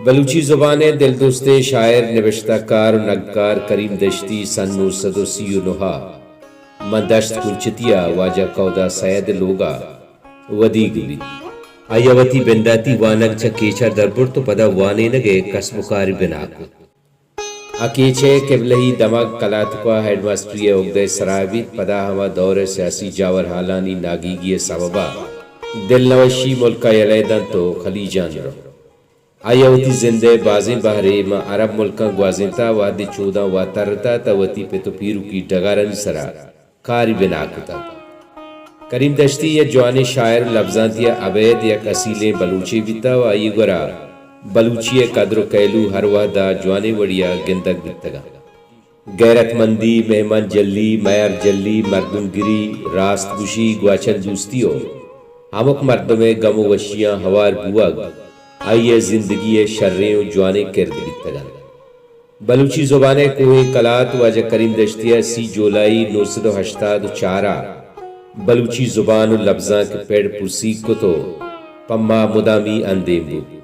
بلوچی زبان دل دوست شاعر نوشتہ کار و نگار کریم دشتی سن 939 من دشت کلچتیا واجہ کودا سید لوگا ودی گوی آیاوتی بنداتی وانک چکیچا دربر تو پدا وانے نگے قسم کاری بناکو اکیچے قبلہی دماغ کلاتکوا ہیڈ ماسٹری اگدے سرائیویت پدا ہما دور سیاسی جاور حالانی ناگیگی سببا دل نوشی ملکہ یلیدن تو خلیجان رو آیاوتی زندے بازیں بہرے ما عرب ملکاں گوازنتا وادی چودہ واترتا تا وتی پہ تو پیرو کی ڈگارن سرا کاری بناکتا کریم دشتی یا جوان شاعر لفظاں دیا عبید یا کسیلیں بلوچی بیتا و آئی گرا بلوچی قدر و کیلو ہر وحدہ جوانے وڑیا گندگ بیتگا غیرت مندی مہمان جلی میار جلی مردم گری راست گوشی گواچن دوستیو ہمک مردم گم و وشیاں ہوار بوگ آئیے زندگی شریں و جوانے کرد بیتگا بلوچی زبان کوہ کلات واجہ کریم دشتیہ 30 جولائی 984 بلوچی زبان و لفظاں کے پیڑ پرسی کو تو پما مدامی اندیم بود